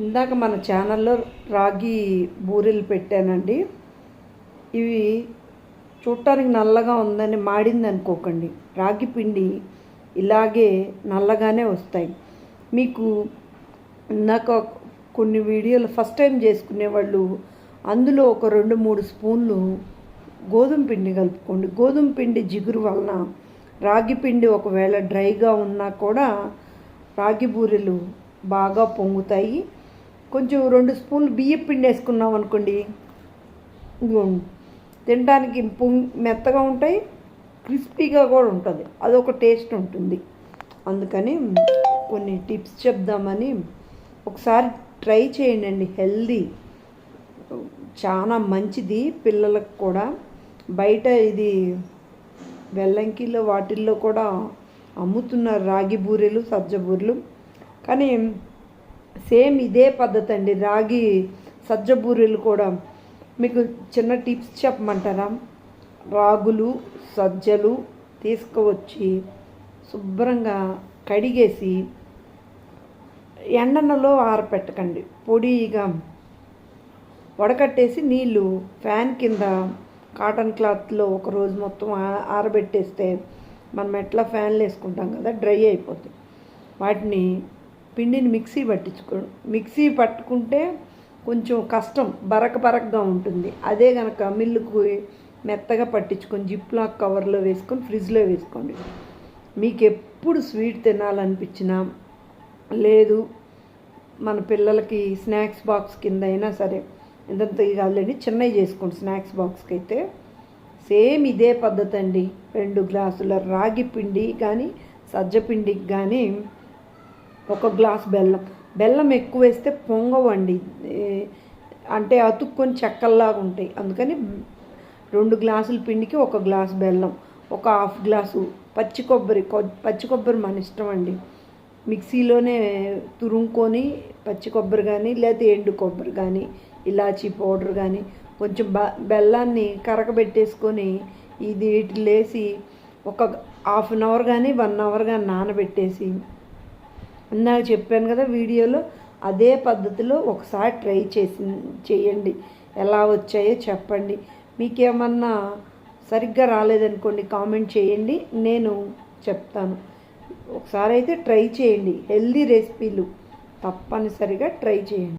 ఇందాక మన ఛానల్లో రాగి బూరెలు పెట్టానండి. ఇవి చూడటానికి నల్లగా ఉందని మాడింది అనుకోకండి. రాగి పిండి ఇలాగే నల్లగానే వస్తాయి. మీకు ఇందాక కొన్ని వీడియోలు ఫస్ట్ టైం చేసుకునేవాళ్ళు అందులో ఒక 2-3 స్పూన్లు గోధుమ పిండి కలుపుకోండి. గోధుమ పిండి జిగురు వలన రాగి పిండి ఒకవేళ డ్రైగా ఉన్నా కూడా రాగి బూరెలు బాగా పొంగుతాయి. కొంచెం 2 స్పూన్లు బియ్యం పిండి వేసుకున్నాం అనుకోండి, తినడానికి మెత్తగా ఉంటాయి, క్రిస్పీగా కూడా ఉంటుంది, అదొక టేస్ట్ ఉంటుంది. అందుకని కొన్ని టిప్స్ చెప్దామని ఒకసారి ట్రై చేయండి. హెల్దీ, చాలా మంచిది పిల్లలకు కూడా. బయట ఇది వెల్లంకిలో వాటిల్లో కూడా అమ్ముతున్నారు రాగి బూరెలు, సజ్జ బూరెలు. కానీ సేమ్ ఇదే పద్ధతి అండి. రాగి సజ్జ బూరెలు కూడా మీకు చిన్న టిప్స్ చెప్పమంటారా? రాగులు, సజ్జలు తీసుకువచ్చి శుభ్రంగా కడిగేసి ఎండనలో ఆరపెట్టకండి. పొడిగా వడకట్టేసి నీళ్ళు ఫ్యాన్ కింద కాటన్ క్లాత్లో ఒకరోజు మొత్తం ఆరబెట్టేస్తే మనం ఎట్లా ఫ్యాన్లు వేసుకుంటాం కదా, డ్రై అయిపోతుంది. వాటిని పిండిని మిక్సీ పట్టుకుంటే కొంచెం కష్టం, బరకగా ఉంటుంది. అదే కనుక మిల్లుకు మెత్తగా పట్టించుకొని జిప్లాక్ కవర్లో వేసుకొని ఫ్రిడ్జ్లో వేసుకోండి. మీకు ఎప్పుడు స్వీట్ తినాలనిపించినా, లేదు మన పిల్లలకి స్నాక్స్ బాక్స్ కింద అయినా సరే, ఇదంతా కాదులేండి, చిన్నవి చేసుకోండి. స్నాక్స్ బాక్స్కి అయితే సేమ్ ఇదే పద్ధతి అండి. 2 గ్లాసుల రాగి పిండి కానీ సజ్జ పిండికి కానీ 1 గ్లాస్ బెల్లం ఎక్కువ వేస్తే పొంగవండి, అంటే అతుక్కొని చెక్కల్లాగా ఉంటాయి. అందుకని 2 గ్లాసుల పిండికి 1 గ్లాస్ బెల్లం, 1/2 గ్లాసు పచ్చి కొబ్బరి మన ఇష్టం అండి. మిక్సీలోనే తురుముకొని పచ్చి కొబ్బరి కానీ లేకపోతే ఎండు కొబ్బరి కానీ, ఇలాచీ పౌడర్ కానీ, కొంచెం బెల్లాన్ని కరగబెట్టేసుకొని ఇది వీటిలో వేసి ఒక ½ అన్ అవర్ కానీ 1 అవర్ కానీ నానబెట్టేసి, ఇందాక చెప్పాను కదా వీడియోలో, అదే పద్ధతిలో ఒకసారి ట్రై చేయండి. ఎలా వచ్చాయో చెప్పండి. మీకేమన్నా సరిగ్గా రాలేదనుకోండి, కామెంట్ చేయండి, నేను చెప్తాను. ఒకసారి అయితే ట్రై చేయండి. హెల్దీ రెసిపీలు తప్పనిసరిగా ట్రై చేయండి.